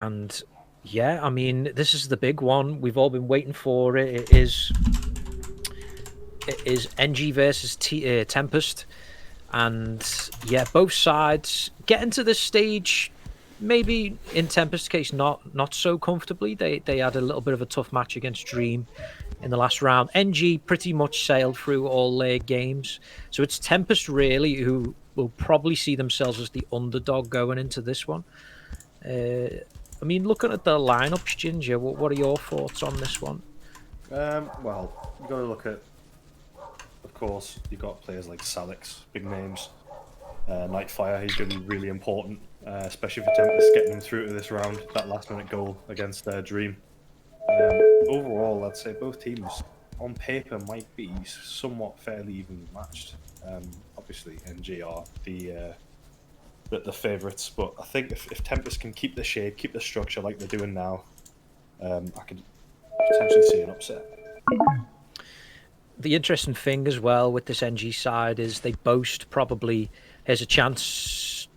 And yeah, I mean, this is the big one. We've all been waiting for it. It is NG versus Tempest. And yeah, both sides getting to this stage, maybe in Tempest's case, not so comfortably. They had a little bit of a tough match against Dream in the last round. NG pretty much sailed through all their games. So it's Tempest really who will probably see themselves as the underdog going into this one. I mean, looking at the lineups, Ginger, what are your thoughts on this one? Well, you got to look at, of course, you've got players like Salix, big names. Nightfire, he's going to be really important, especially for Tempest getting them through to this round. That last-minute goal against Dream. Overall, I'd say both teams on paper might be somewhat fairly evenly matched. Obviously, NG are the favourites, but I think if Tempest can keep the shape, keep the structure like they're doing now, I could potentially see an upset. The interesting thing as well with this NG side is they boast probably has a chance.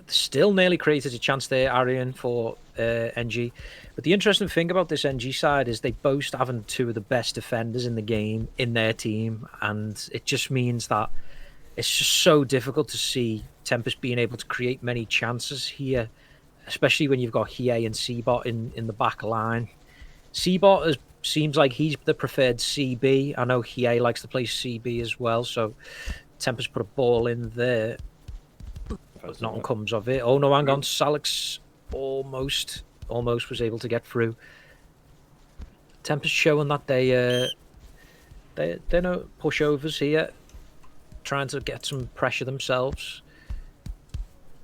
Still nearly created a chance there, Arian, for NG. But the interesting thing about this NG side is they boast having two of the best defenders in the game in their team, and it just means that it's just so difficult to see Tempest being able to create many chances here, especially when you've got Hiei and Seabot in the back line. Seabot seems like he's the preferred CB. I know Hiei likes to play CB as well, so Tempest put a ball in there, but nothing comes of it. Oh no, hang on, Salix almost was able to get through. Tempest showing that they're no pushovers here, trying to get some pressure themselves.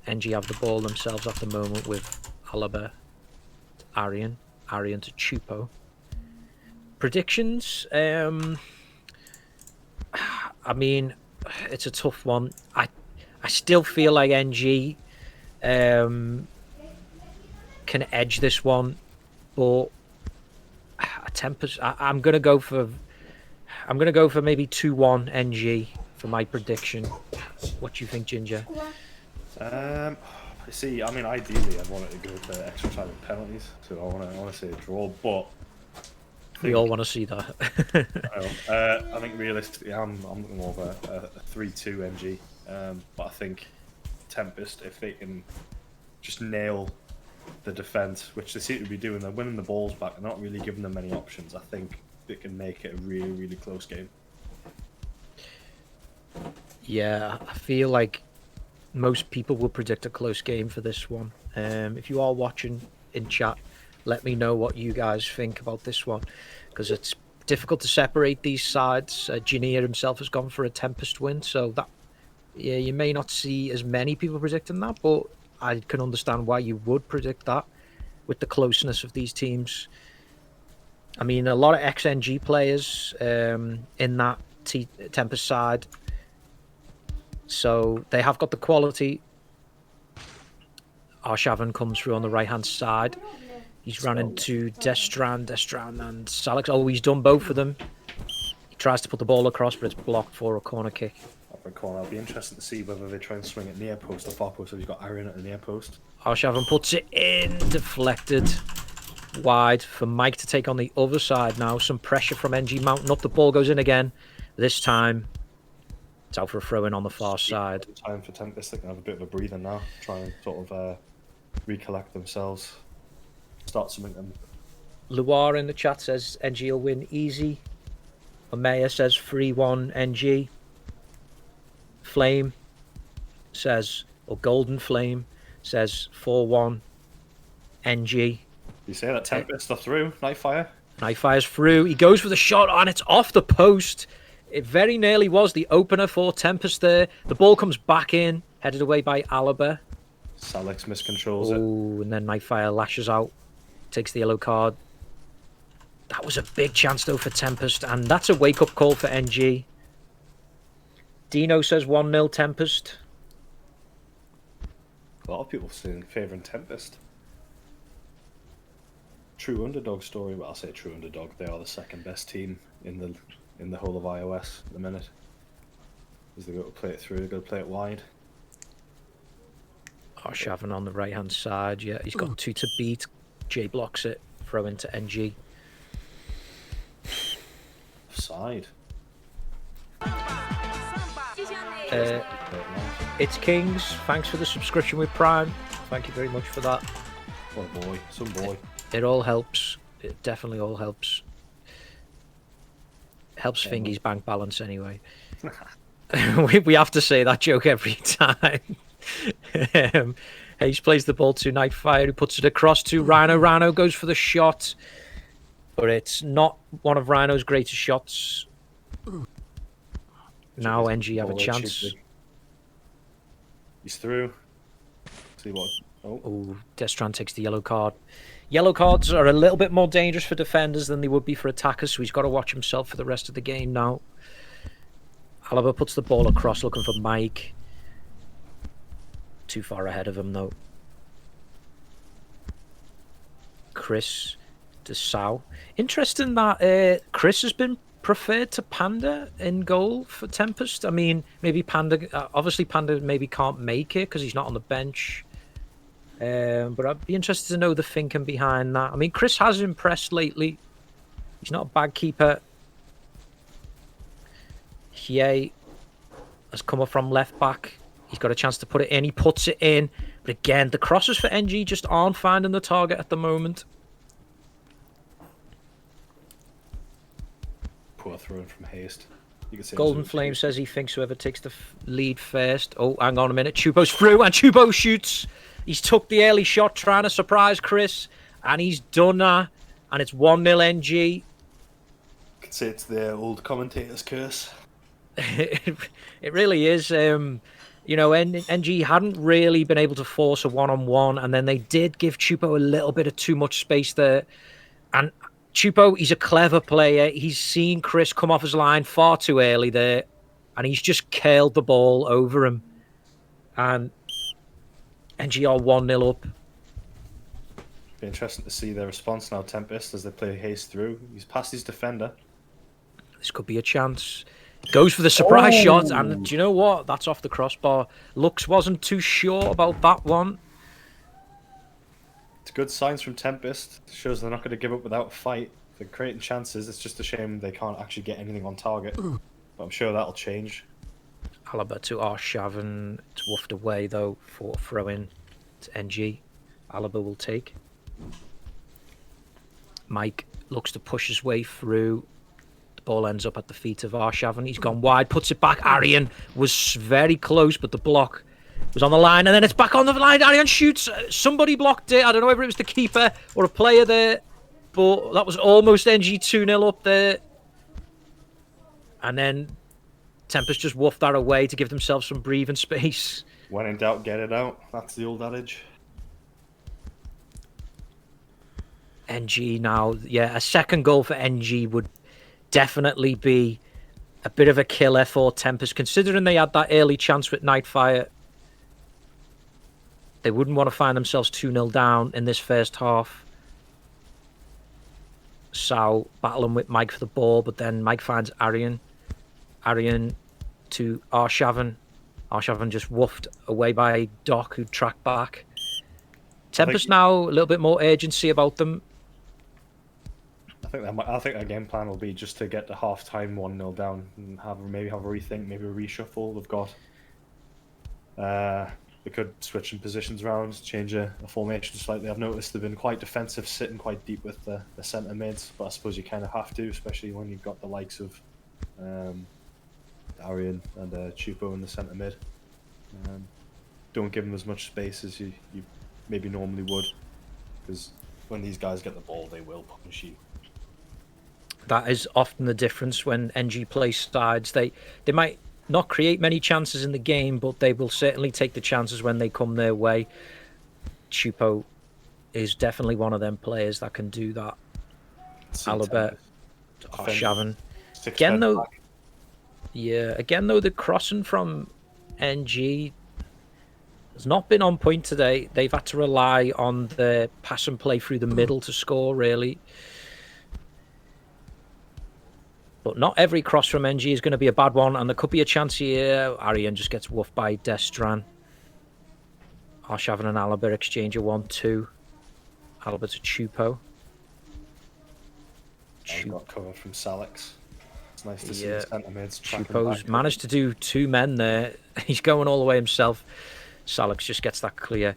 NG have the ball themselves at the moment with Alaba, Arian to Chupo. Predictions? I mean, it's a tough one. I still feel like NG can edge this one, but Tempest. I'm gonna go for maybe 2-1 NG for my prediction. What do you think, Ginger? See, I mean, ideally, I'd want it to go to extra time and penalties, so I want to say a draw, but We all want to see that. I think realistically, I'm looking more of a 3-2 NG, but I think Tempest, if they can just nail the defense, which they seem to be doing, they're winning the balls back, they're not really giving them many options. I think they can make it a really, really close game. Yeah, I feel like most people will predict a close game for this one. If you are watching in chat, let me know what you guys think about this one, because it's difficult to separate these sides. Jania himself has gone for a Tempest win, so that you may not see as many people predicting that, but I can understand why you would predict that with the closeness of these teams. I mean, a lot of XNG players in that Tempest side, so they have got the quality. Arshavan comes through on the right-hand side. He's run into Destran and Salix. Oh, he's done both of them. He tries to put the ball across, but it's blocked for a corner kick. Upper corner. I'll be interested to see whether they try and swing it near post or far post. So you've got Aaron at the near post. Arshavan puts it in, deflected wide for Mike to take on the other side now. Some pressure from NG mounting up. The ball goes in again. This time, it's out for a throw in on the far side. Time for Tempest. They can have a bit of a breather now. Try and sort of recollect themselves. Start something them. Luar in the chat says NG will win easy. Omea says 3-1 NG. Flame says, or Golden Flame says 4-1 NG. You say that Tempest are through. Nightfire. Nightfire's through. He goes for the shot and it's off the post. It very nearly was the opener for Tempest there. The ball comes back in, headed away by Alaba. Salix miscontrols it. And then Nightfire lashes out, takes the yellow card. That was a big chance though for Tempest, and that's a wake-up call for NG. Dino says 1-0 Tempest. A lot of people saying favouring Tempest. True underdog story. Well, I'll say true underdog. They are the second best team in the whole of iOS at the minute. As they go to play it through, they go to play it wide. Arshavin on the right-hand side. Yeah, he's got 2 to beat. J blocks it. Throw into NG. Side. It's Kings. Thanks for the subscription with Prime. Thank you very much for that. What a boy. Some boy. It all helps. It definitely all helps. Helps Fingy's bank balance anyway. we have to say that joke every time. Hayes plays the ball to Nightfire, who puts it across to Rhino. Rhino goes for the shot, but it's not one of Rhino's greatest shots. Now NG have a chance. He's through. See what? Oh, Destran takes the yellow card. Yellow cards are a little bit more dangerous for defenders than they would be for attackers, so he's got to watch himself for the rest of the game now. Alaba puts the ball across, looking for Mike. Too far ahead of him, though. Chris to Sao. Interesting that Chris has been preferred to Panda in goal for Tempest. I mean, maybe Panda... obviously, Panda maybe can't make it because he's not on the bench. But I'd be interested to know the thinking behind that. I mean, Chris has impressed lately. He's not a bad keeper. Hie has come up from left back. He's got a chance to put it in. He puts it in. But again, the crosses for NG just aren't finding the target at the moment. Poor throw from Haste. You can see Golden Flame says he thinks whoever takes the lead first. Oh, hang on a minute. Chupo's through and Chupo shoots. He's took the early shot trying to surprise Chris. And he's done that. And it's 1-0 NG. You could say it's the old commentator's curse. It really is. You know, NG hadn't really been able to force a one-on-one, and then they did give Chupo a little bit of too much space there. And Chupo, he's a clever player. He's seen Chris come off his line far too early there, and he's just curled the ball over him. And NG are 1-0 up. Be interesting to see their response now, Tempest, as they play Haste through. He's past his defender. This could be a chance. Goes for the surprise shot, and do you know what? That's off the crossbar. Lux wasn't too sure about that one. It's good signs from Tempest. Shows they're not going to give up without a fight. They're creating chances. It's just a shame they can't actually get anything on target. But I'm sure that'll change. Alaba to Arshavin. It's woofed away, though, for throw-in to NG. Alaba will take. Mike looks to push his way through. The ball ends up at the feet of Arshavin. He's gone wide, puts it back. Arian was very close, but the block was on the line, and then it's back on the line. Arian shoots. Somebody blocked it. I don't know whether it was the keeper or a player there, but that was almost NG 2-0 up there. And then Tempest just woofed that away to give themselves some breathing space. When in doubt, get it out. That's the old adage. NG now, yeah, a second goal for NG would definitely be a bit of a killer for Tempest, considering they had that early chance with Nightfire. They wouldn't want to find themselves 2-0 down in this first half. Sao battling with Mike for the ball, but then Mike finds Arian. Arian to Arshavin. Arshavin just woofed away by Doc, who tracked back. Tempest now, a little bit more urgency about them. I think their game plan will be just to get to half-time 1-0 down and maybe have a rethink, maybe a reshuffle. They've got... they could switch some positions around, change a formation slightly. I've noticed they've been quite defensive, sitting quite deep with the centre mids, but I suppose you kind of have to, especially when you've got the likes of Arian and Chupo in the centre mid. Don't give them as much space as you maybe normally would, because when these guys get the ball, they will punish you. That is often the difference when NG play sides. They might not create many chances in the game, but they will certainly take the chances when they come their way. Chupo is definitely one of them players that can do that. Alaba, Arshavin. Again though, the crossing from NG has not been on point today. They've had to rely on the pass and play through the middle to score, really. But not every cross from NG is going to be a bad one, and there could be a chance here. Arian just gets woofed by Destran. Arshavin and Alaba exchange a 1-2. Alaba to Chupo. I've got covered from Salix. It's nice to see Yeah. the centre mids tracking Chupo's back. managed to do 2 men there. He's going all the way himself. Salix just gets that clear.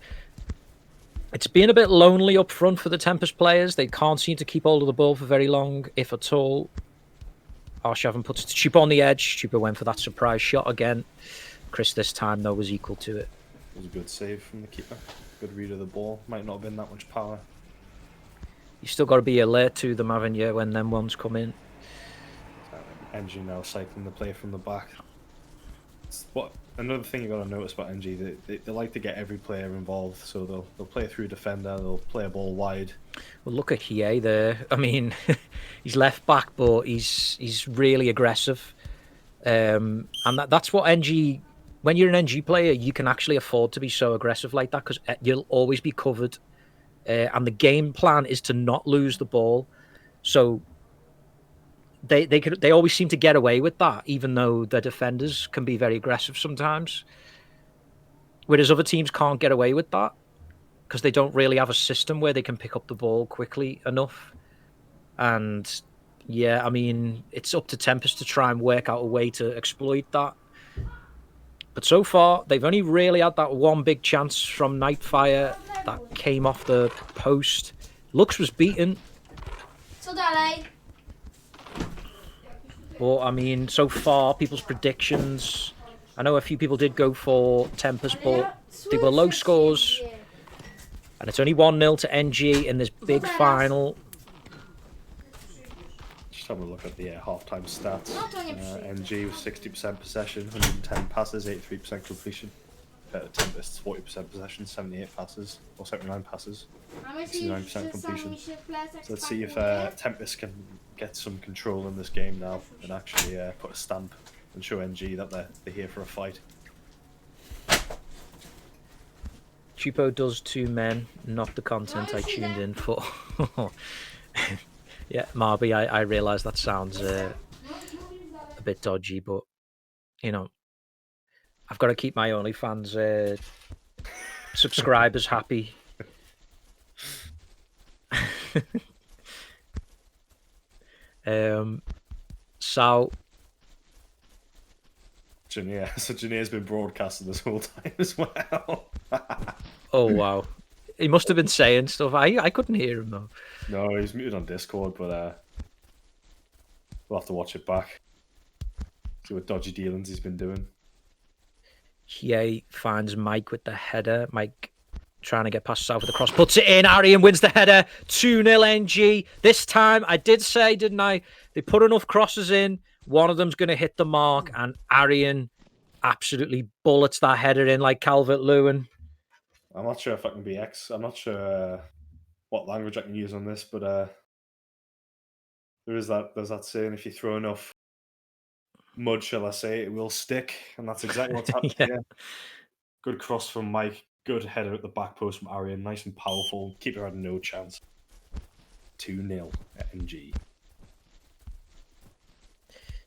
It's been a bit lonely up front for the Tempest players. They can't seem to keep hold of the ball for very long, if at all. Arshavin puts it to Chupo on the edge. Chupo went for that surprise shot again. Chris this time, though, was equal to it. It was a good save from the keeper. Good read of the ball. Might not have been that much power. You still got to be alert to them, haven't you, when them ones come in. NG now cycling the play from the back. Another thing you got to notice about NG, they like to get every player involved. So they'll play through defender, they'll play a ball wide. Well, look at Hiei there. I mean, he's left back, but he's really aggressive. And that's what NG. When you're an NG player, you can actually afford to be so aggressive like that because you'll always be covered. And the game plan is to not lose the ball. So they always seem to get away with that, even though their defenders can be very aggressive sometimes. Whereas other teams can't get away with that because they don't really have a system where they can pick up the ball quickly enough. And yeah, I mean, it's up to Tempest to try and work out a way to exploit that. But so far, they've only really had that one big chance from Nightfire that came off the post. Lux was beaten. But, I mean, so far, people's predictions... I know a few people did go for Tempest, but they were low scores. And it's only 1-0 to NG in this big final. Just have a look at the half-time stats. NG was 60% possession, 110 passes, 83% completion. Tempest's 40% possession, 78 passes, or 79 passes, 69% completion. So let's see if Tempest can get some control in this game now and actually put a stamp and show NG that they're here for a fight. Chupo does 2 men, not the content I tuned in for. Yeah, Marby, I realise that sounds a bit dodgy, but, you know, I've got to keep my OnlyFans subscribers happy. So Janier's been broadcasting this whole time as well. Oh wow, he must have been saying stuff. I couldn't hear him though. No, he's muted on Discord, but we'll have to watch it back. See what dodgy dealings he's been doing. Hiei finds Mike with the header. Mike trying to get past South with the cross, puts it in. Arian wins the header. 2-0 NG. This time, I did say, didn't I? They put enough crosses in. One of them's going to hit the mark, and Arian absolutely bullets that header in like Calvert-Lewin. I'm not sure if I can be I'm not sure what language I can use on this, but there's that saying: if you throw enough mud, shall I say, it will stick, and that's exactly what's happened here. Good cross from Mike. Good header at the back post from Arian. Nice and powerful. Keeper had no chance. 2-0 at NG.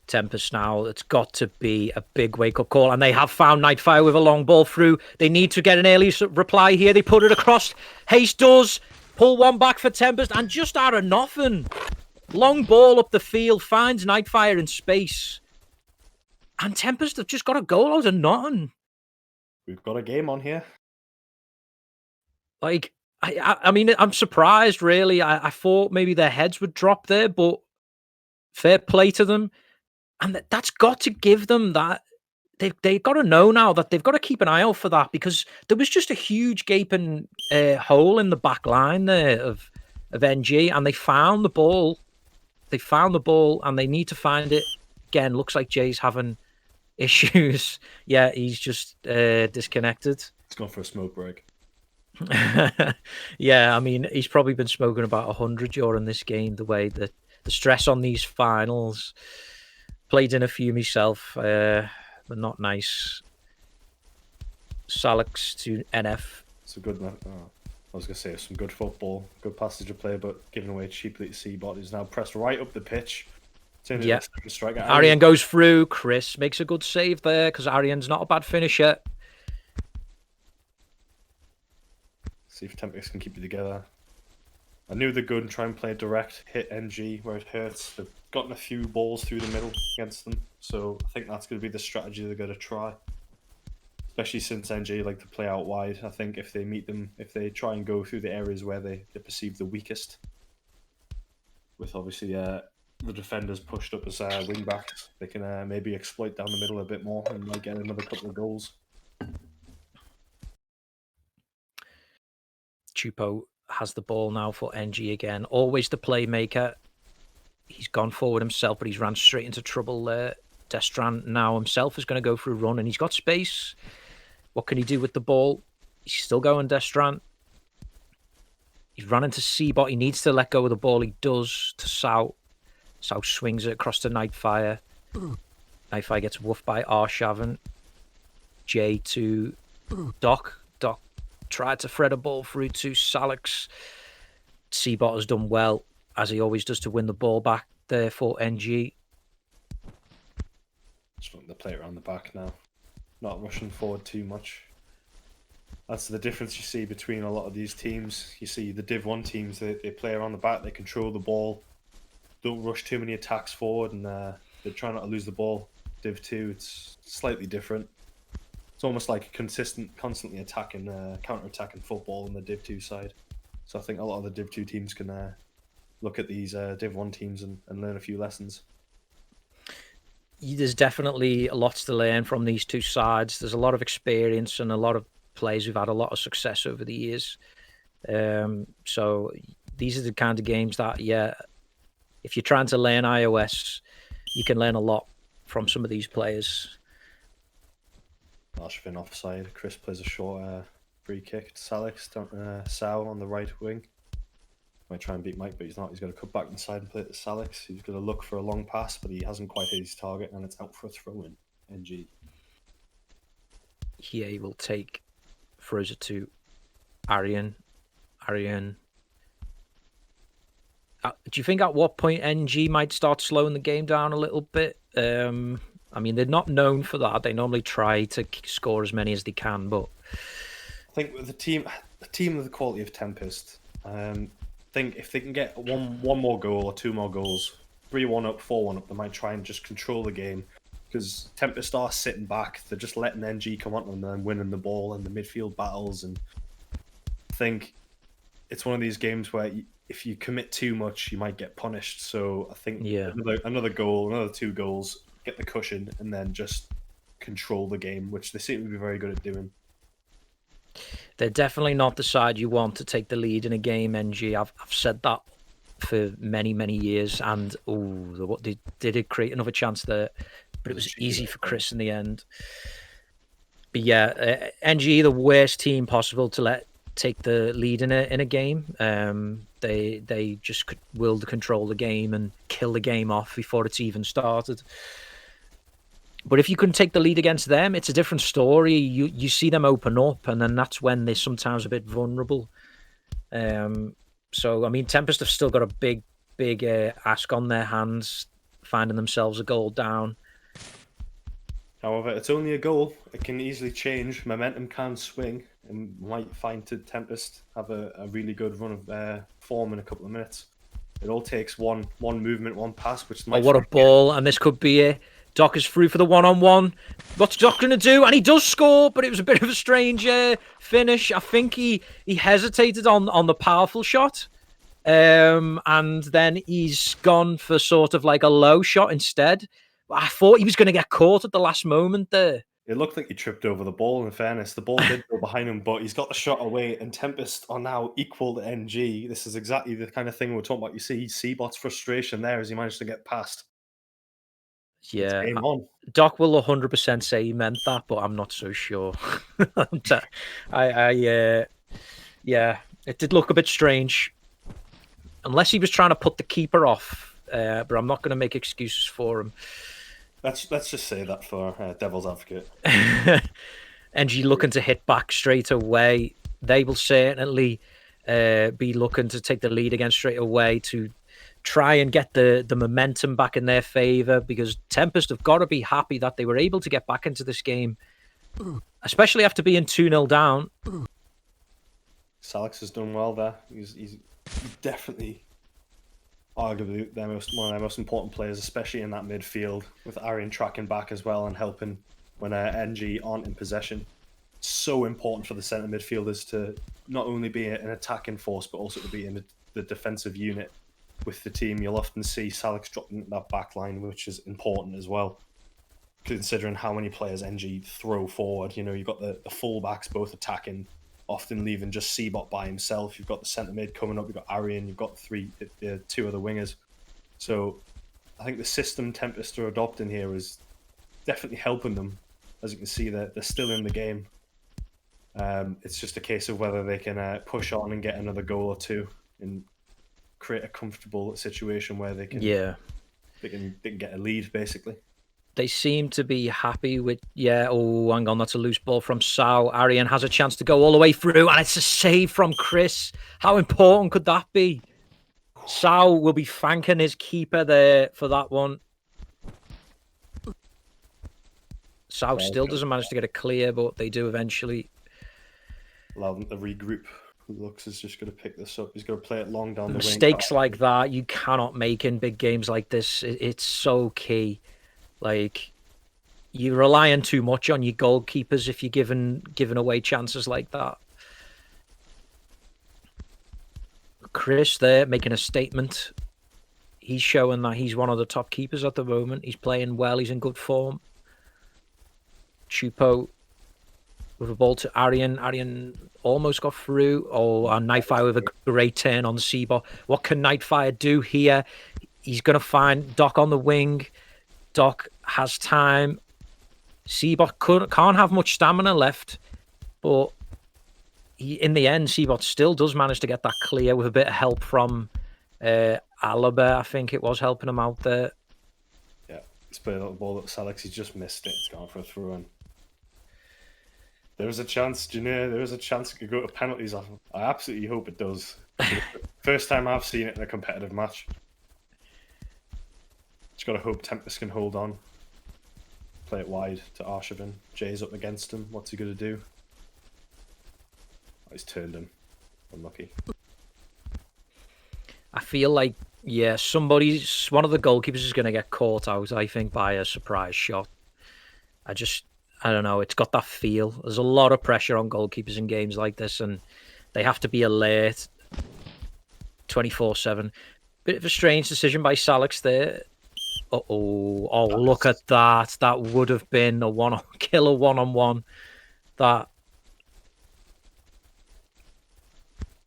Tempest now, it's got to be a big wake-up call, and they have found Nightfire with a long ball through. They need to get an early reply here. They put it across. Haste does pull one back for Tempest, and just out of nothing, long ball up the field, finds Nightfire in space. And Tempest have just got a goal out of nothing. We've got a game on here. Like, I mean, I'm surprised, really. I thought maybe their heads would drop there, but fair play to them. And that's got to give them that. They've got to know now that they've got to keep an eye out for that, because there was just a huge gaping hole in the back line there of NG, and they found the ball. They found the ball, and they need to find it again. Looks like Jay's having issues. Yeah, he's just disconnected. He's gone for a smoke break. Yeah, I mean, he's probably been smoking about 100 during this game. The way that the stress on these finals. Played in a few myself, but not nice. Salix to NF. It's a good. I was gonna say some good football, good passage of play, but giving away cheaply to Seabot, is now pressed right up the pitch. Yeah. Arian goes through. Chris makes a good save there because Arian's not a bad finisher. See if Tempest can keep it together. I knew they're good and try and play direct, hit NG where it hurts. They've gotten a few balls through the middle against them, so I think that's going to be the strategy they're going to try. Especially since NG like to play out wide. I think if they meet them, if they try and go through the areas where they perceive the weakest, with obviously the defenders pushed up as wing backs, they can maybe exploit down the middle a bit more and might get another couple of goals. Chupo has the ball now for NG again. Always the playmaker. He's gone forward himself, but he's ran straight into trouble there. Destran now himself is going to go for a run, and he's got space. What can he do with the ball? He's still going, Destran. He's run into Seabot. He needs to let go of the ball. He does to Sau. Sau swings it across to Nightfire. Nightfire gets woofed by Arshaven. J to Doc. Doc tried to thread a ball through to Salix. Seabot has done well, as he always does, to win the ball back there for NG. Just want to play it around the back now. Not rushing forward too much. That's the difference you see between a lot of these teams. You see the Div 1 teams, they play around the back, they control the ball, don't rush too many attacks forward, and they try not to lose the ball. Div 2, it's slightly different. It's almost like constantly attacking, counter-attacking football on the Div 2 side. So I think a lot of the Div 2 teams can look at these Div 1 teams and learn a few lessons. There's definitely lots to learn from these two sides. There's a lot of experience and a lot of players who've had a lot of success over the years. So these are the kind of games that, yeah, if you're trying to learn iOS, you can learn a lot from some of these players. Arshavin offside. Chris plays a short free kick to Salix. Sau on the right wing. Might try and beat Mike, but he's not. He's going to cut back inside and play it to Salix. He's going to look for a long pass, but he hasn't quite hit his target, and it's out for a throw-in. NG. Here he will take, throws it to Arian. Arian. Do you think at what point NG might start slowing the game down a little bit? I mean, they're not known for that. They normally try to score as many as they can, but I think with a team of the quality of Tempest, I think if they can get one more goal or two more goals, 3-1 up, 4-1 up, they might try and just control the game. Because Tempest are sitting back, they're just letting NG come on and then winning the ball and the midfield battles. And I think it's one of these games where if you commit too much, you might get punished. So I think another goal, another 2 goals, get the cushion, and then just control the game, which they seem to be very good at doing. They're definitely not the side you want to take the lead in a game, NG. I've said that for many, many years. And they did create another chance there, but it was easy for Chris in the end. But yeah, NG, the worst team possible to let take the lead in a game. They just will control the game and kill the game off before it's even started. But if you can take the lead against them, it's a different story. You see them open up, and then that's when they're sometimes a bit vulnerable. So, I mean, Tempest have still got a big ask on their hands, finding themselves a goal down. However, it's only a goal. It can easily change. Momentum can swing, and might find Tempest have a really good run of form in a couple of minutes. It all takes one movement, one pass, which might... Oh, what a ball, and this could be it. Doc is through for the one-on-one. What's Doc going to do? And he does score, but it was a bit of a strange finish. I think he hesitated on the powerful shot. And then he's gone for sort of like a low shot instead. I thought he was going to get caught at the last moment there. It looked like he tripped over the ball, in fairness. The ball did go behind him, but he's got the shot away, and Tempest are now equal to NG. This is exactly the kind of thing we're talking about. You see Seabot's frustration there as he managed to get past. Yeah, Doc will 100% say he meant that, but I'm not so sure. Yeah, it did look a bit strange. Unless he was trying to put the keeper off, but I'm not going to make excuses for him. Let's just say that for devil's advocate. NG looking to hit back straight away. They will certainly be looking to take the lead again straight away to try and get the momentum back in their favour, because Tempest have got to be happy that they were able to get back into this game, especially after being 2-0 down. Salix has done well there. He's definitely arguably one of their most important players, especially in that midfield, with Arian tracking back as well and helping when NG aren't in possession. It's so important for the centre midfielders to not only be an attacking force, but also to be in the defensive unit with the team. You'll often see Salix dropping that back line, which is important as well, considering how many players NG throw forward. You know, you've got the full-backs both attacking, often leaving just Cbot by himself. You've got the centre mid coming up. You've got Arian. You've got two other wingers. So I think the system Tempest are adopting here is definitely helping them. As you can see, they're still in the game. It's just a case of whether they can push on and get another goal or two and create a comfortable situation where they can they can get a lead, basically. They seem to be happy with, oh, hang on, that's a loose ball from Sao. Arian has a chance to go all the way through, and it's a save from Chris. How important could that be? Sao will be thanking his keeper there for that one. Sao still doesn't manage to get a clear, but they do eventually. Allow them to regroup. Lux is just going to pick this up. He's going to play it long down the wing. Mistakes like that, you cannot make in big games like this. It's so key. Like, you're relying too much on your goalkeepers if you're giving away chances like that. Chris there making a statement. He's showing that he's one of the top keepers at the moment. He's playing well. He's in good form. Chupo with a ball to Arian. Arian almost got through. Oh, and Nightfire with a great turn on Cbot. What can Nightfire do here? He's going to find Doc on the wing. Doc has time. Cbot can't have much stamina left, but in the end, Cbot still does manage to get that clear with a bit of help from Alaba. I think it was helping him out there. Yeah, he's played a ball at Salix. He's just missed it. It's gone for a throw-in. There was a chance, Janair. There was a chance it could go to penalties. I absolutely hope it does. First time I've seen it in a competitive match. Just got to hope Tempest can hold on. Play it wide to Arshavin. Jay's up against him. What's he going to do? Oh, he's turned him. Unlucky. I feel like, one of the goalkeepers is going to get caught out, I think, by a surprise shot. I don't know. It's got that feel. There's a lot of pressure on goalkeepers in games like this, and they have to be alert 24/7. Bit of a strange decision by Salix there. Oh, look at that. That would have been a killer one-on-one. That.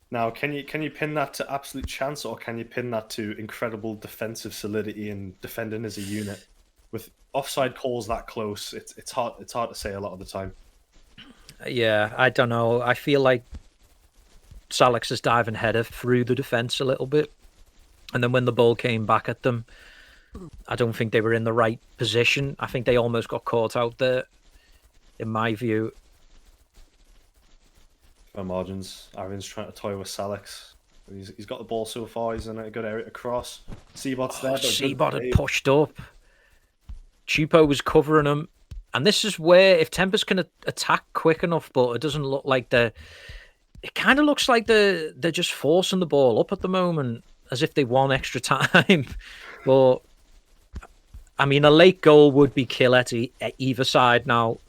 Now, can you pin that to absolute chance, or can you pin that to incredible defensive solidity and defending as a unit? With offside calls that close, it's hard to say a lot of the time. Yeah, I don't know. I feel like Salix's diving header through the defense a little bit, and then when the ball came back at them, I don't think they were in the right position. I think they almost got caught out there, in my view. For margins, Arian's trying to toy with Salix. He's got the ball so far. He's in a good area to cross. Cbot's there. Cbot had pushed up. Chupo was covering him. And this is where, if Tempest can attack quick enough, but it doesn't look like it kind of looks like they're just forcing the ball up at the moment, as if they want extra time. But I mean, a late goal would be killer to either side now.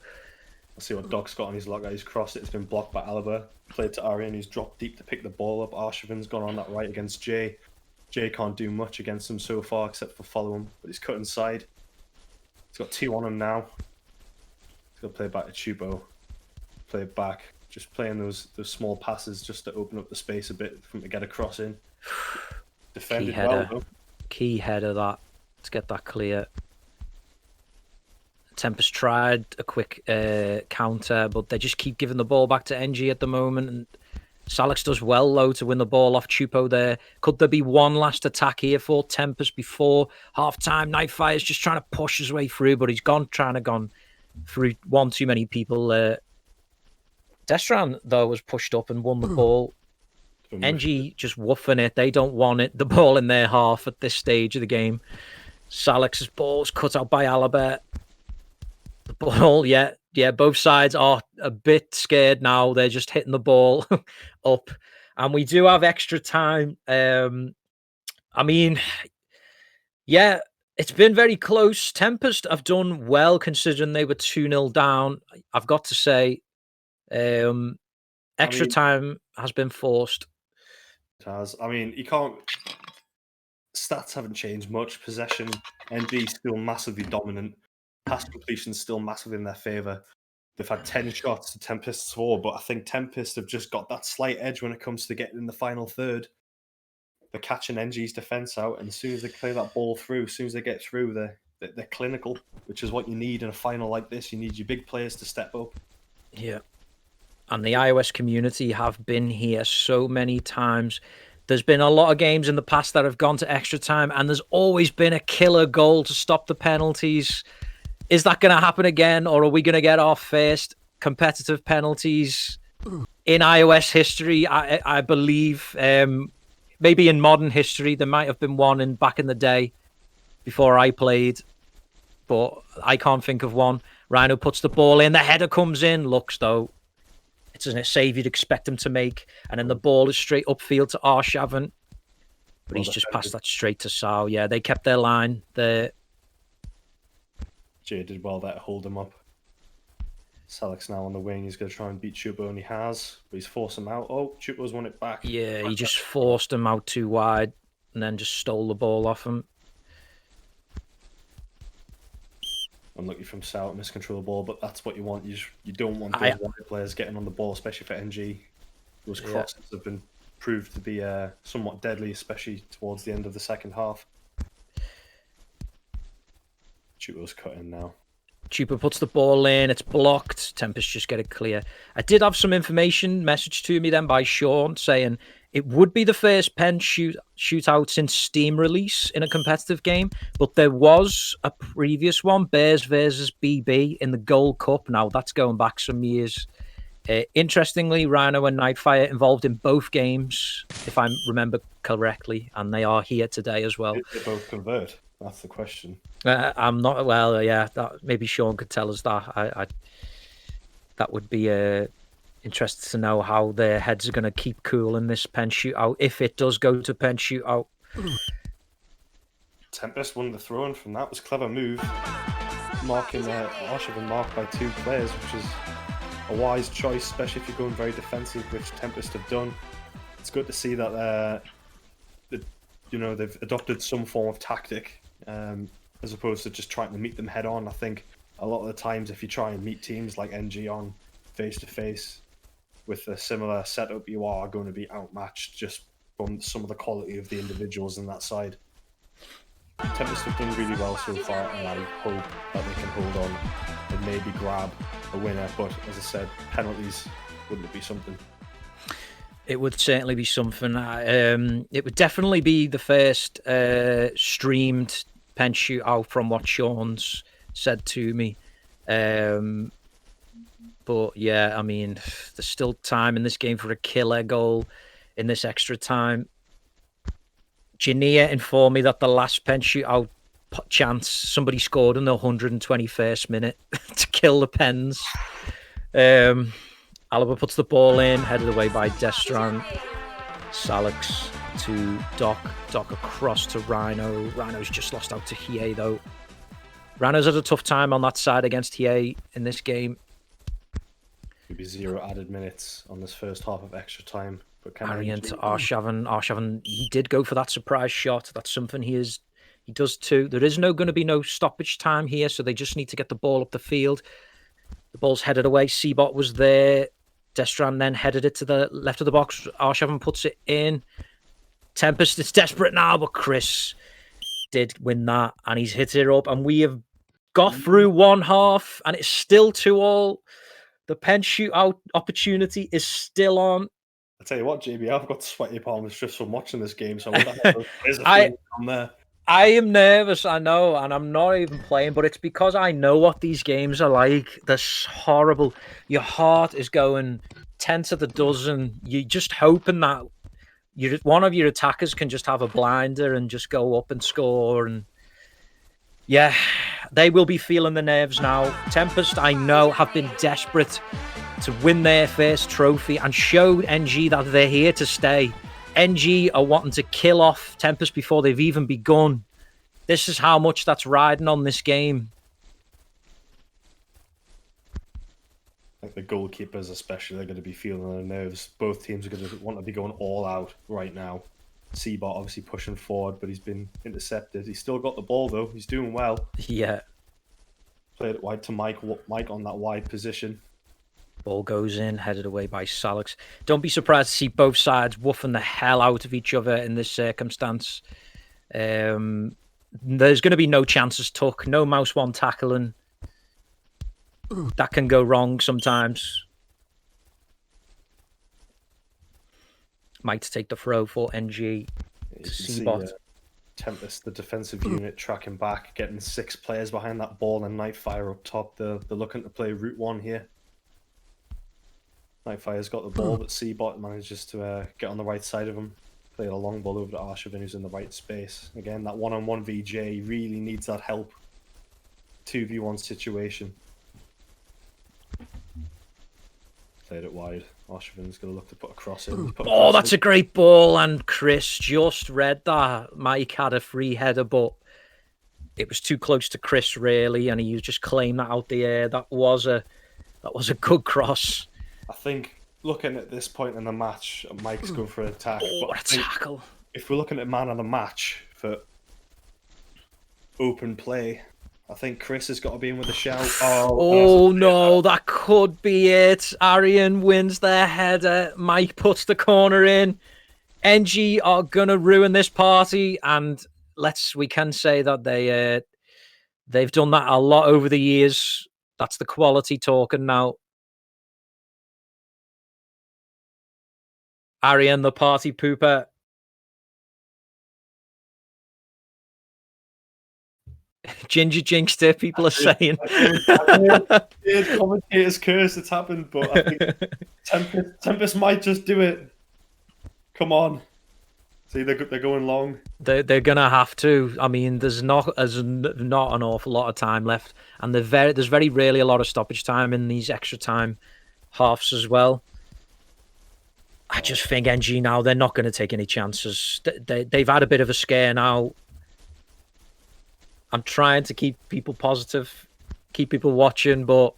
Let's see what Doc's got on his locker. He's crossed it. It's been blocked by Alaba. Played to Arian, who's dropped deep to pick the ball up. Arshavin's gone on that right against Jay. Jay can't do much against him so far except for follow him, but he's cut inside. He's got 2 on him now. He's going to play back to Chupo. Play it back. Just playing those small passes just to open up the space a bit for him to get a cross in. Defended well, though. Key header that to get that clear. Tempest tried a quick counter, but they just keep giving the ball back to NG at the moment. And Salix does well, though, to win the ball off Chupo there. Could there be one last attack here for Tempest before half-time? Nightfire's just trying to push his way through, but he's gone through one too many people. Destran, though, was pushed up and won the ball. NG just woofing it. They don't want it. The ball in their half at this stage of the game. Salix's ball's cut out by Alaba. The ball, both sides are a bit scared now. They're just hitting the ball up, and we do have extra time. I mean, yeah, it's been very close. Tempest have done well considering they were 2-0 down. I've got to say, extra time has been forced. It has. I mean, you can't. Stats haven't changed much. Possession, NG still massively dominant. Pass completion still massively in their favour. They've had 10 shots to Tempest's 4, but I think Tempest have just got that slight edge when it comes to getting in the final third. They're catching NG's defence out, and as soon as they play that ball through, as soon as they get through, they're clinical, which is what you need in a final like this. You need your big players to step up. Yeah. And the iOS community have been here so many times. There's been a lot of games in the past that have gone to extra time, and there's always been a killer goal to stop the penalties. Is that going to happen again, or are we going to get our first competitive penalties in iOS history? I believe maybe in modern history there might have been one back in the day before I played, but I can't think of one. Rhino puts the ball in, the header comes in, looks though. It's a save you'd expect him to make, and then the ball is straight upfield to Arshavin, but he's just passed that straight to Sal. Yeah, they kept their line there. Jay did well there to hold him up. Salik's now on the wing. He's going to try and beat Chupo, and he has, but he's forced him out. Oh, Chupo's won it back. Yeah, he just forced him out too wide and then just stole the ball off him. Unlucky from Sal to miscontrol the ball, but that's what you want. You don't want those wide players getting on the ball, especially for NG. Those crosses have been proved to be somewhat deadly, especially towards the end of the second half. Chupo's cut in now. Chupa puts the ball in, it's blocked. Tempest just get it clear. I did have some information messaged to me then by Sean saying it would be the first pen shootout since Steam release in a competitive game, but there was a previous one, Bears versus BB in the Gold Cup. Now that's going back some years. Interestingly, Rhino and Nightfire involved in both games, if I remember correctly, and they are here today as well. Did they both convert? That's the question. I'm not well. Yeah, maybe Sean could tell us that. That would be interesting to know how their heads are going to keep cool in this pen shootout if it does go to pen shootout. Tempest won the throw-in from that. Was a clever move, marking Arshavin marked by 2 players, which is a wise choice, especially if you're going very defensive, which Tempest have done. It's good to see that they've adopted some form of tactic. As opposed to just trying to meet them head on. I think a lot of the times if you try and meet teams like NG on face to face with a similar setup, you are going to be outmatched just from some of the quality of the individuals on that side. Tempest have done really well so far, and I hope that they can hold on and maybe grab a winner, but as I said, penalties, wouldn't it be something? It would certainly be something. It would definitely be the first streamed pen shootout from what Sean's said to me. But yeah, I mean, there's still time in this game for a killer goal in this extra time. Jania informed me that the last pen shootout chance, somebody scored in the 121st minute to kill the pens. Alaba puts the ball in, headed away by Destran. Salix to Doc. Doc across to Rhino. Rhino's just lost out to Hiei, though. Rhino's had a tough time on that side against Hiei in this game. Maybe 0 added minutes on this first half of extra time. But Arian to Arshavin. Arshavin, he did go for that surprise shot. That's something he does too. There is going to be no stoppage time here, so they just need to get the ball up the field. The ball's headed away. Seabot was there. Destran then headed it to the left of the box. Arshavin puts it in. Tempest is desperate now, but Chris did win that, and he's hit it up, and we have got through one half, and it's still 2-2. The pen shootout opportunity is still on. I tell you what, JB, I've got sweaty palms just from watching this game, so there's a feeling on there. I am nervous, I know, and I'm not even playing, but it's because I know what these games are like. They're horrible. Your heart is going 10 to the dozen. You're just hoping that one of your attackers can just have a blinder and just go up and score. And Yeah, they will be feeling the nerves now. Tempest, I know, have been desperate to win their first trophy and showed NG that they're here to stay. NG are wanting to kill off Tempest before they've even begun. This is how much that's riding on this game. I think the goalkeepers especially, they're going to be feeling their nerves. Both teams are going to want to be going all out right now. Seabot obviously pushing forward, but he's been intercepted. He's still got the ball, though. He's doing well. Yeah. Played it wide to Mike. Mike on that wide position. Ball goes in, headed away by Salix. Don't be surprised to see both sides woofing the hell out of each other in this circumstance. There's going to be no chances took. No mouse one tackling. That can go wrong sometimes. Mike to take the throw for NG. Seabot. Tempest, the defensive unit, tracking back, getting 6 players behind that ball, and Nightfire up top. They're looking to play route 1 here. Nightfire's got the ball, but Seabot manages to get on the right side of him. Played a long ball over to Arshavin, who's in the right space. Again, that one-on-one VJ really needs that help. 2v1 situation. Played it wide. Arshavin's going to look to put a cross in. Oh, that's a great ball, and Chris just read that. Mike had a free header, but it was too close to Chris, really, and he just claimed that out the air. That was a good cross. I think looking at this point in the match, Mike's going for an attack. Oh, what a tackle. If we're looking at man of the match for open play, I think Chris has got to be in with a shout. Oh no, that could be it. Arian wins their header. Mike puts the corner in. NG are going to ruin this party, and we can say that they've done that a lot over the years. That's the quality talking now. Arian, the party pooper. Ginger jinxed it, people are saying. Commentators curse, it's happened, but I think Tempest might just do it. Come on. See, they're going long. They're gonna have to. I mean, there's not an awful lot of time left, and there's very rarely a lot of stoppage time in these extra time halves as well. I just think NG now, they're not going to take any chances. They've had a bit of a scare now. I'm trying to keep people positive, keep people watching, but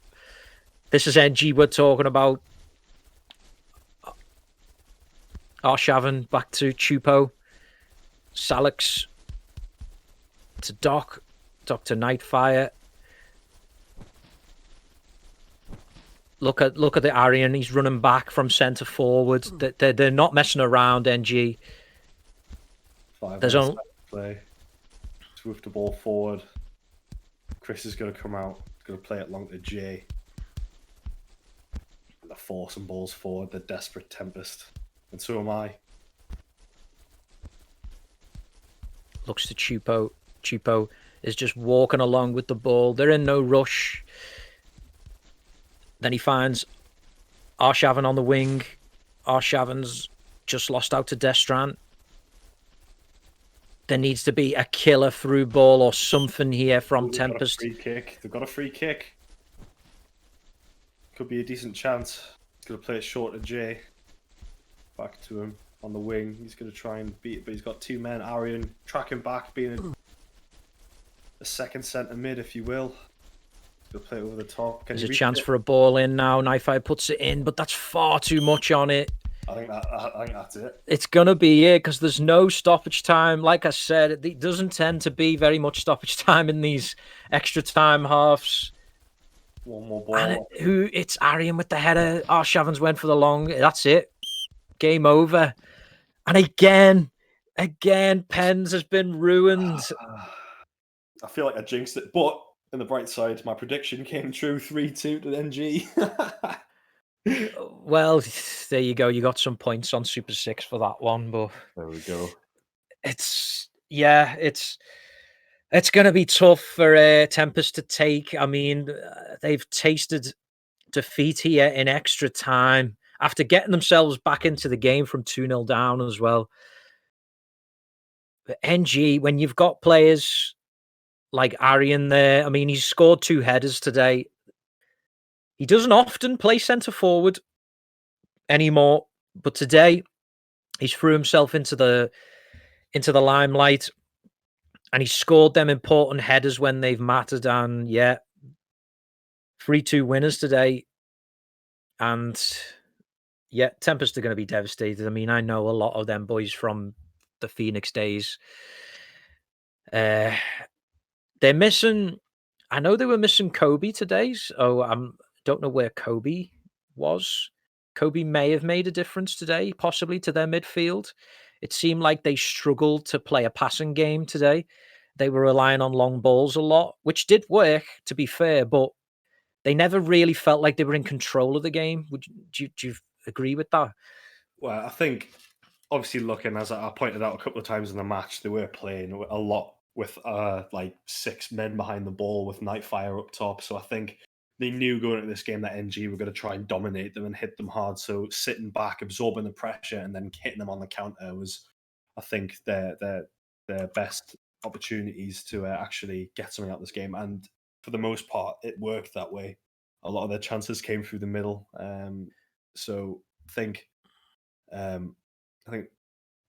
this is NG we're talking about. Arshavin back to Chupo. Salix to Doc. Doc to Nightfire. Look at the Arian. He's running back from centre forward. They're not messing around, NG. There's only play. Move the ball forward. Chris is going to come out. He's going to play it long to Jay. And they're forcing balls forward. They're desperate, Tempest. And so am I. Looks to Chupo. Chupo is just walking along with the ball. They're in no rush. Then he finds Arshavin on the wing. Arshavin's just lost out to Destran. There needs to be a killer through ball or something here from Tempest. They've got a free kick. Could be a decent chance. He's going to play it short to Jay. Back to him on the wing. He's going to try and beat it, but he's got 2 men. Arian tracking back, being a second centre mid, if you will. He's going to play it over the top. There's a chance for a ball in now. Nightfire puts it in, but that's far too much on it. I think that's it. It's going to be it because there's no stoppage time. Like I said, it doesn't tend to be very much stoppage time in these extra time halves. One more ball. And it's Arian with the header. Arshavin's went for the long. That's it. Game over. And again, Pens has been ruined. I feel like I jinxed it, but on the bright side, my prediction came true. 3-2 to NG. Well, there you go. You got some points on Super 6 for that one, but there we go. It's going to be tough for Tempest to take. I mean, they've tasted defeat here in extra time after getting themselves back into the game from 2-0 down as well. But NG, when you've got players like Arian there. I mean, he's scored 2 headers today. He doesn't often play centre forward anymore, but today he's threw himself into the limelight, and he scored them important headers when they've mattered. And yeah, 3-2 winners today. And yeah, Tempest are going to be devastated. I mean, I know a lot of them boys from the Phoenix days. They're missing. I know they were missing Kobe today. So I don't know where Kobe was. Kobe may have made a difference today, possibly to their midfield. It seemed like they struggled to play a passing game today. They were relying on long balls a lot, which did work, to be fair, but they never really felt like they were in control of the game. Do you agree with that? Well, I think obviously looking, as I pointed out a couple of times in the match, they were playing a lot with like 6 men behind the ball with Nightfire up top. So I think they knew going into this game that NG were going to try and dominate them and hit them hard. So sitting back, absorbing the pressure, and then hitting them on the counter was, I think, their best opportunities to actually get something out of this game. And for the most part, it worked that way. A lot of their chances came through the middle. So I think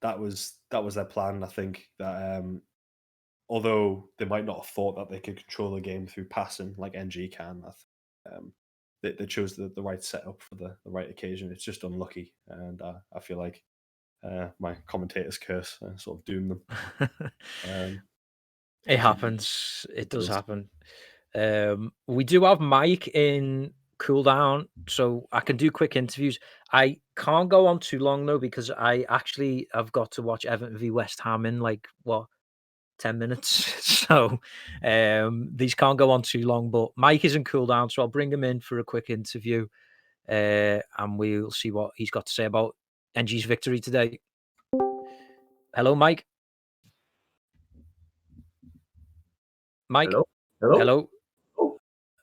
that was their plan. I think that although they might not have thought that they could control the game through passing like NG can, they chose the right setup for the right occasion. It's just unlucky, and I feel like my commentator's curse sort of doomed them. It happens. It does happen. We do have Mike in cooldown, so I can do quick interviews. I can't go on too long though, because I actually have got to watch Everton v West Ham in like 10 minutes. So these can't go on too long. But Mike is in cooldown, so I'll bring him in for a quick interview, and we'll see what he's got to say about NG's victory today. Hello, Mike. Mike. Hello.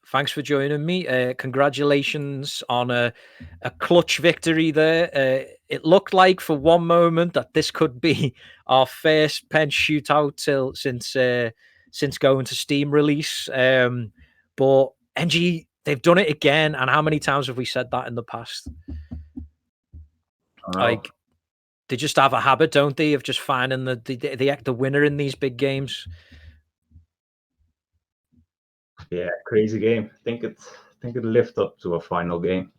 Thanks for joining me. Congratulations on a clutch victory there. It looked like for one moment that this could be our first pen shootout since going to Steam release. But NG, they've done it again. And how many times have we said that in the past? Like, they just have a habit, don't they, of just finding the winner in these big games. Yeah, crazy game. I think it lived up to a final game.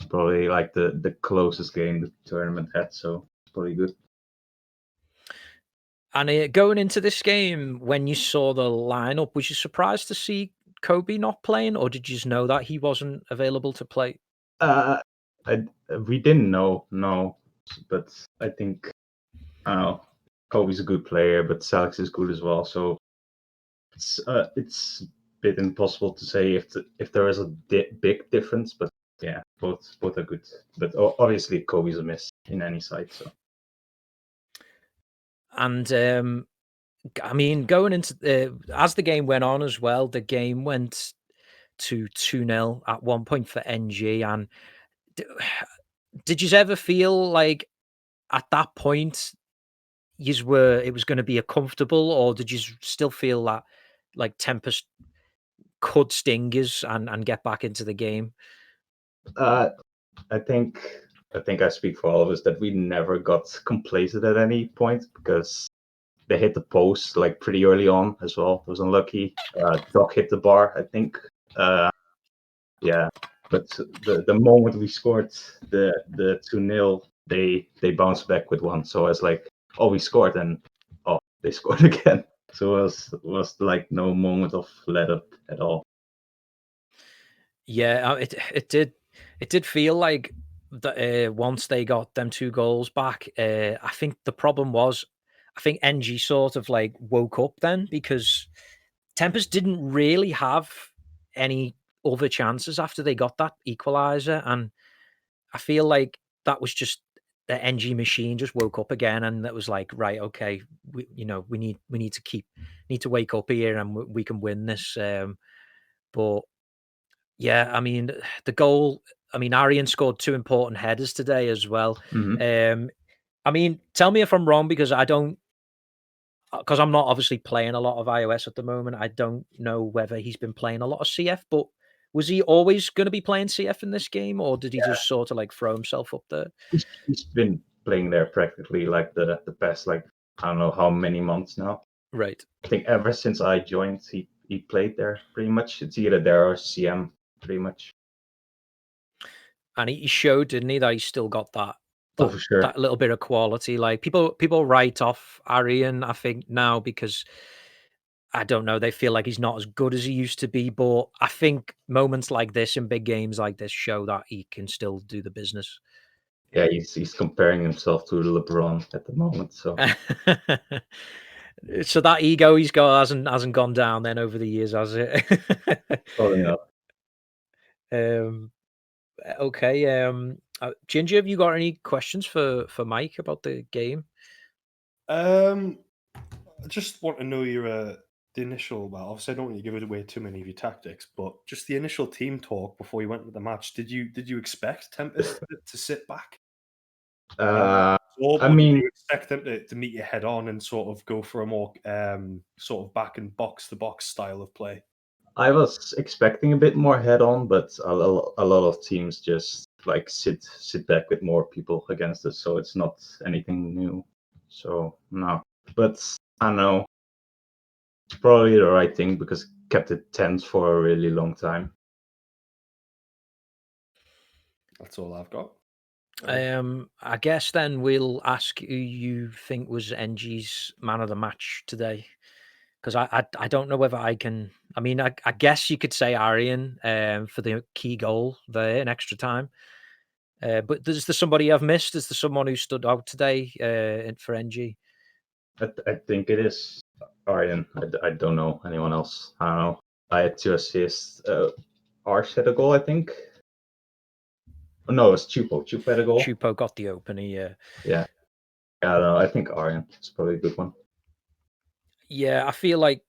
Probably like the closest game the tournament had, so it's probably good. And going into this game, when you saw the lineup, was you surprised to see Kobe not playing, or did you just know that he wasn't available to play? We didn't know, no, but I think Kobe's a good player, but Salix is good as well. So it's a bit impossible to say if there is a big difference, but yeah, both are good. But obviously Kobe's a miss in any side. So. And I mean, going into as the game went on as well, the game went to 2-0 at one point for NG. And did you ever feel like at that point it was going to be a comfortable, or did you still feel that like Tempest could sting us and get back into the game? I think I speak for all of us that we never got complacent at any point, because they hit the post like pretty early on as well. It was unlucky. Doc hit the bar, I think. Yeah, but the moment we scored the 2-0, they bounced back with one. So I was like, oh, we scored, and oh, they scored again. So it was like no moment of let up at all. Yeah, it did feel like that once they got them 2 goals back. I think the problem was, I think NG sort of like woke up then, because Tempest didn't really have any other chances after they got that equalizer, and I feel like that was just the NG machine just woke up again, and that was like, right, okay, we need to wake up here, and we can win this. But yeah, I mean, the goal. I mean, Arian scored 2 important headers today as well. Mm-hmm. I mean, tell me if I'm wrong, because I don't because I'm not obviously playing a lot of iOS at the moment, I don't know whether he's been playing a lot of CF, but was he always going to be playing CF in this game, or did he just sort of like throw himself up there? He's been playing there practically like the past, like, I don't know how many months now. Right. I think ever since I joined, he played there pretty much. It's either there or CM, pretty much. And he showed, didn't he, that he's still got that For sure. that little bit of quality. Like people write off Arian, I think, now because I don't know, they feel like he's not as good as he used to be. But I think moments like this in big games like this show that he can still do the business. Yeah, he's comparing himself to LeBron at the moment. So so that ego he's got hasn't gone down then over the years, has it? probably not. Okay. Ginger, have you got any questions for Mike about the game? I just want to know your the initial. Well, obviously, I don't want you to give away too many of your tactics, but just the initial team talk before you went to the match. Did you expect Tempest to sit back? Or I did mean, you expect them to meet you head on and sort of go for a more sort of back and box to box style of play? I was expecting a bit more head on, but a lot of teams just like sit back with more people against us, so it's not anything new. So no, but I don't know. It's probably the right thing because it kept it tense for a really long time. That's all I've got. I guess then we'll ask who you think was NG's man of the match today, because I don't know whether I can. I mean, I guess you could say Arian for the key goal there in extra time. But is there somebody I've missed? Is there someone who stood out today for NG? I think it is Arjen. I don't know anyone else. I don't know. I had 2 assists. Arsh had a goal, I think. Oh, no, it was Chupo. Chupo had a goal. Chupo got the opener, yeah. Yeah. I don't know. I think Arjen is probably a good one. Yeah, I feel like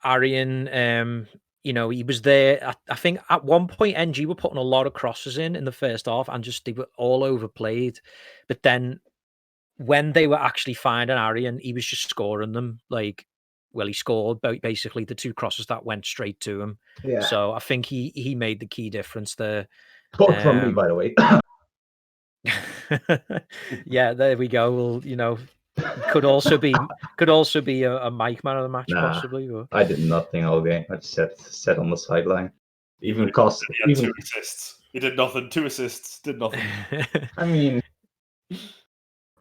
Arian, he was there. I think at one point NG were putting a lot of crosses in the first half and just they were all overplayed. But then when they were actually finding Arian, he was just scoring them. He scored basically the 2 crosses that went straight to him. Yeah. So I think he made the key difference there. Both from me, by the way. Yeah, there we go. Well, could also be a Mike man of the match, possibly. But... I did nothing all game. I just sat on the sideline. Even he had 2 assists. He did nothing. 2 assists. Did nothing. I mean,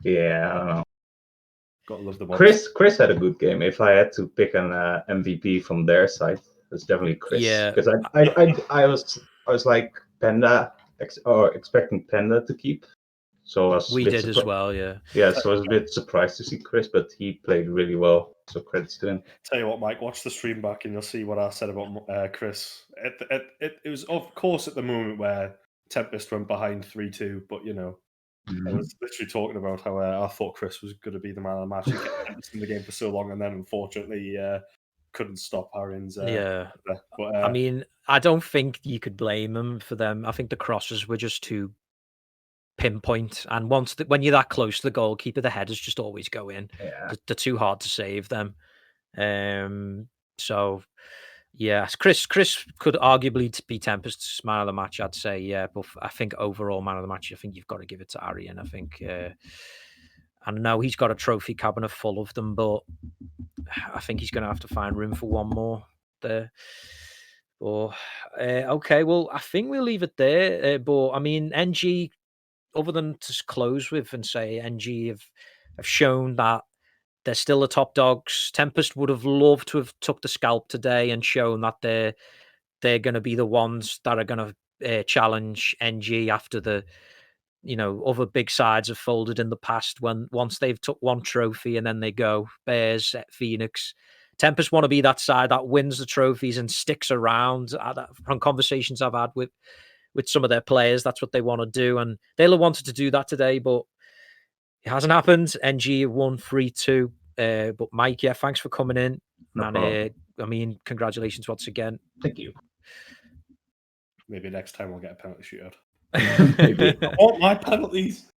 yeah, I don't know. Gotta love the Chris had a good game. If I had to pick an MVP from their side, it's definitely Chris. Yeah, because I was like Panda expecting Panda to keep. So I was we did as well. Yeah. Yeah, so I was a bit surprised to see Chris, but he played really well. So credits to him. Tell you what, Mike, watch the stream back and you'll see what I said about Chris. It was, of course, at the moment where Tempest went behind 3-2, but I was literally talking about how I thought Chris was going to be the man of the match. He kept Tempest in the game for so long, and then unfortunately couldn't stop Arian's. Yeah, but I mean, I don't think you could blame him for them. I think the crosses were just too pinpoint, and when you're that close to the goalkeeper, the headers just always go in. Yeah. They're too hard to save them. So yeah, Chris could arguably be Tempest's man of the match, I'd say. Yeah, but I think overall man of the match, I think you've got to give it to Arian. I think. I know he's got a trophy cabinet full of them, but I think he's going to have to find room for one more there. Okay, well, I think we'll leave it there. But I mean, NG, other than to close with and say NG have shown that they're still the top dogs. Tempest would have loved to have took the scalp today and shown that they're going to be the ones that are going to challenge NG after the other big sides have folded in the past. Once they've took one trophy and then they go Bears, Phoenix. Tempest want to be that side that wins the trophies and sticks around. From conversations I've had with some of their players, that's what they want to do, and they'll have wanted to do that today, but it hasn't happened. NG won 3-2. But Mike, yeah, thanks for coming in. No problem. I mean, congratulations once again. Thank you. Maybe next time we'll get a penalty shootout. Maybe. I want my penalties.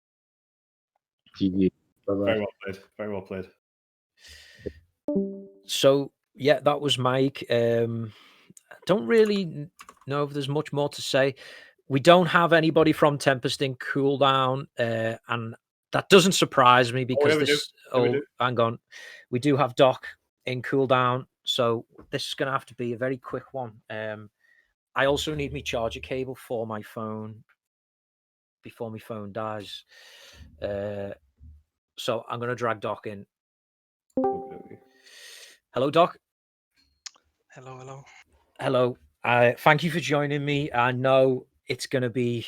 GG. Bye-bye. Very well played. Very well played. So yeah, that was Mike. Don't really know if there's much more to say. We don't have anybody from Tempest in cooldown, and that doesn't surprise me because we do. this. Yeah, we Oh, do. hang on, we do have Doc in cooldown, so this is going to have to be a very quick one. I also need my charger cable for my phone before my phone dies. So I'm going to drag Doc in. Okay. Hello, Doc. Hello, hello. Hello. Thank you for joining me. I know it's going to be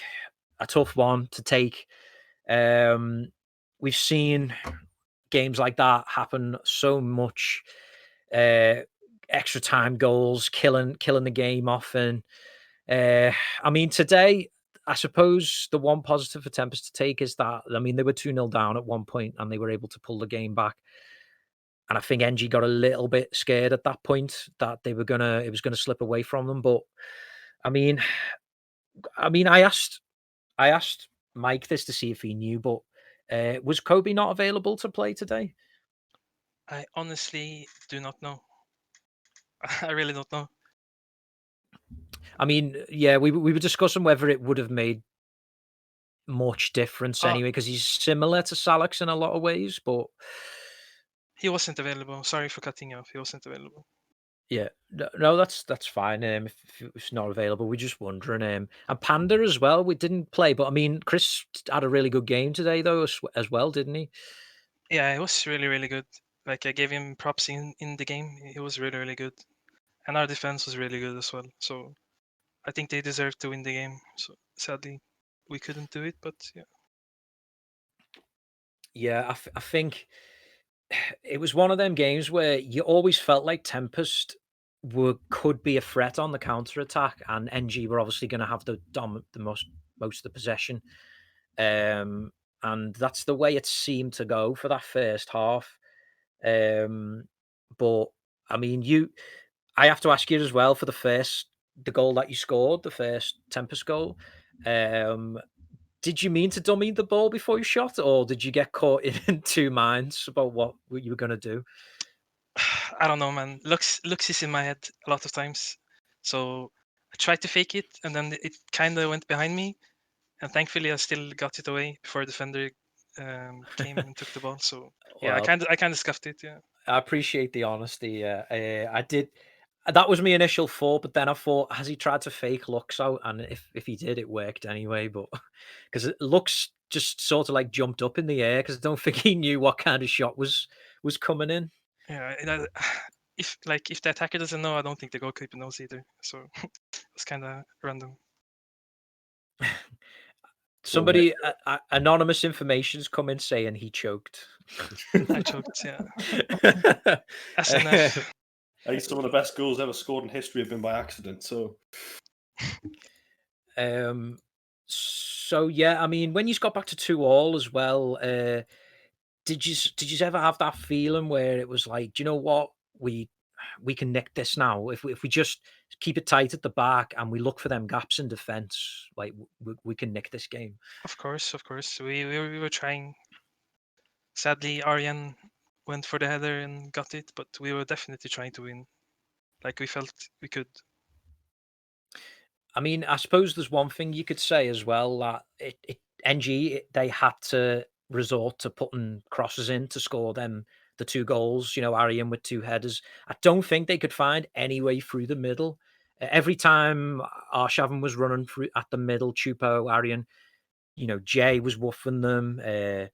a tough one to take. We've seen games like that happen so much. Extra time goals, killing the game often. I mean, today, I suppose the one positive for Tempest to take is that, I mean, they were 2-0 down at one point and they were able to pull the game back. And I think NG got a little bit scared at that point that it was gonna slip away from them. But I mean, I asked Mike this to see if he knew, but was Kobe not available to play today? I honestly do not know. I really don't know. I mean, yeah, we were discussing whether it would have made much difference anyway, because he's similar to Salix in a lot of ways, but he wasn't available. Sorry for cutting you off. He wasn't available. yeah, no, that's fine. If it's not available, we're just wondering. And Panda as well, we didn't play, but I mean, Chris had a really good game today, though, as well, didn't he? Yeah, it was really, really good. Like I gave him props in the game. He was really, really good, and our defense was really good as well. So I think they deserved to win the game. So sadly, we couldn't do it, but yeah. Yeah, I think it was one of them games where you always felt like Tempest could be a threat on the counter attack, and NG were obviously going to have the most of the possession, and that's the way it seemed to go for that first half. But I mean, I have to ask you as well for the goal that you scored, the first Tempest goal. Did you mean to dummy the ball before you shot, or did you get caught in two minds about what you were going to do? I don't know, man. Looks is in my head a lot of times. So I tried to fake it, and then it kind of went behind me, and thankfully I still got it away before a defender came and took the ball. So yeah, Well, I kind of scuffed it. Yeah. I appreciate the honesty. I did. That was my initial thought, but then I thought, has he tried to fake looks out? And if he did, it worked anyway. But because looks just sort of like jumped up in the air because I don't think he knew what kind of shot was coming in. Yeah. If the attacker doesn't know, I don't think the goalkeeper knows either. So it's kind of random. Somebody anonymous information's come in saying he choked. I choked. Yeah. SNF. I think some of the best goals ever scored in history have been by accident. So yeah, I mean, when you got back to 2-2 as well, did you ever have that feeling where it was like, do you know what, we can nick this now if we just keep it tight at the back and we look for them gaps in defense, like we can nick this game? Of course. We were trying. Sadly, Aryan went for the header and got it, but we were definitely trying to win. Like we felt we could. I mean, I suppose there's one thing you could say as well, that they had to resort to putting crosses in to score them the two goals. You know, Aryan with two headers. I don't think they could find any way through the middle. Every time Arshavin was running through at the middle, Chupo, Aryan, Jay was woofing them.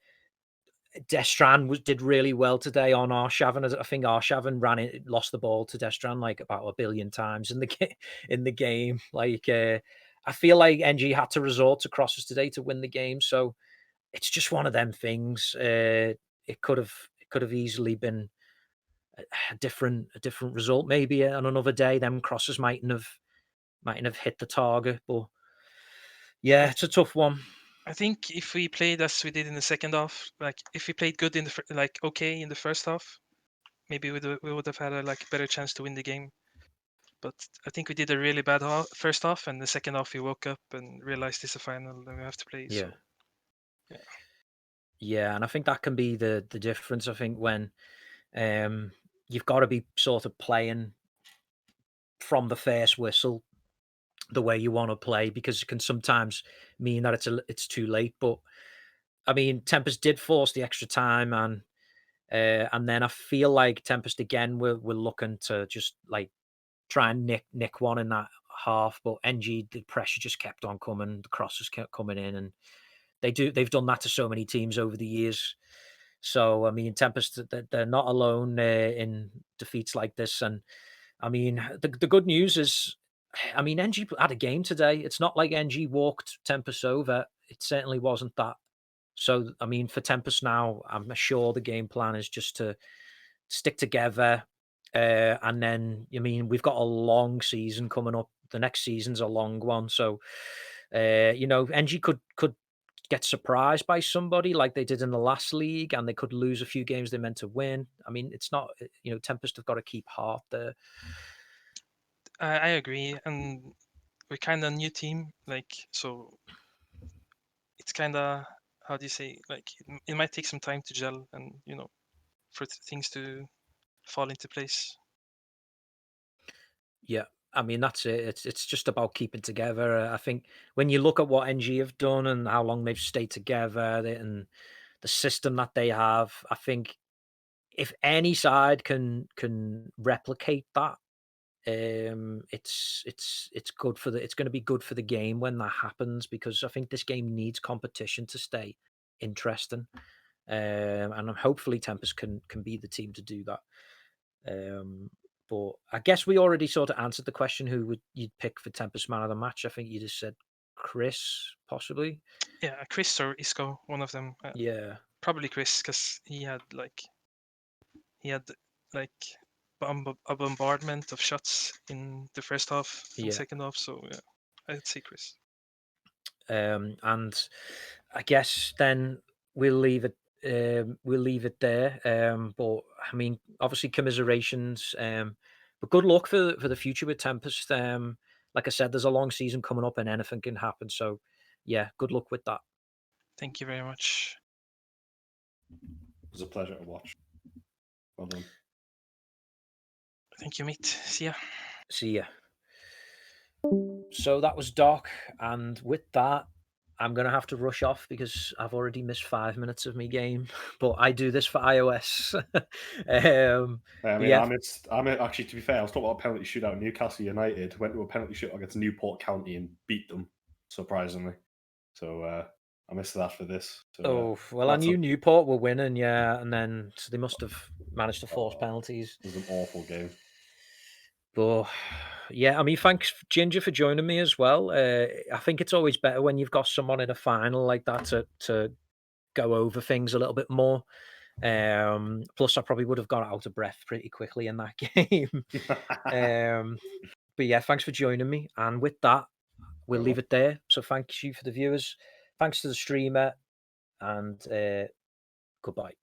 Destran did really well today on Arshavin. I think Arshavin lost the ball to Destran like about 1 billion times in the game. Like I feel like NG had to resort to crosses today to win the game. So it's just one of them things. It could have easily been a different result. Maybe on another day, them crosses mightn't have hit the target. But yeah, it's a tough one. I think if we played as we did in the second half, like if we played good in the okay in the first half, maybe we would have had a better chance to win the game. But I think we did a really bad first half, and the second half we woke up and realized it's a final and we have to play. Yeah. So, yeah, and I think that can be the difference. I think when you've got to be sort of playing from the first whistle the way you want to play, because it can sometimes mean that it's too late. But I mean, Tempest did force the extra time, and then I feel like Tempest again we're looking to just like try and nick one in that half, but NG, the pressure just kept on coming, the crosses kept coming in, and they've done that to so many teams over the years. So I mean, Tempest, they're not alone in defeats like this. And I mean, the good news is, I mean, NG had a game today. It's not like NG walked Tempest over. It certainly wasn't that. So I mean, for Tempest now, I'm sure the game plan is just to stick together. And then, I mean, we've got a long season coming up. The next season's a long one. So, NG could get surprised by somebody like they did in the last league, and they could lose a few games they meant to win. I mean, it's not, Tempest have got to keep heart there. I agree, and we're kind of a new team, so it's kind of, how do you say, it might take some time to gel, and for things to fall into place. Yeah, I mean, that's it. It's just about keeping together. I think when you look at what NG have done and how long they've stayed together, and the system that they have, I think if any side can replicate that, it's good for it's going to be good for the game when that happens, because I think this game needs competition to stay interesting. And hopefully Tempest can be the team to do that. But I guess we already sort of answered the question who you'd pick for Tempest man of the match. I think you just said Chris, possibly. Yeah, Chris or Isco, one of them. Yeah, probably Chris, because he had like a bombardment of shots in the first half and yeah. second half. So yeah, I'd say Chris. And I guess then we'll leave it. We'll leave it there. But I mean, obviously, commiserations. But good luck for the future with Tempest. Like I said, there's a long season coming up, and anything can happen. So, yeah, good luck with that. Thank you very much. It was a pleasure to watch. Well done. Thank you, mate. See ya. See ya. So that was Doc, and with that, I'm gonna have to rush off because I've already missed 5 minutes of my game. But I do this for iOS. I mean, yeah, I'm actually, to be fair, I was talking about a penalty shootout. Newcastle United went to a penalty shootout against Newport County and beat them, surprisingly. So I missed that for this. So, well, I knew Newport were winning, yeah, and then so they must have managed to force penalties. It was an awful game. But yeah, I mean, thanks Ginger for joining me as well. I think it's always better when you've got someone in a final like that to go over things a little bit more. Plus, I probably would have got out of breath pretty quickly in that game. But yeah, thanks for joining me. And with that, we'll leave it there. So thank you for the viewers. Thanks to the streamer, and goodbye.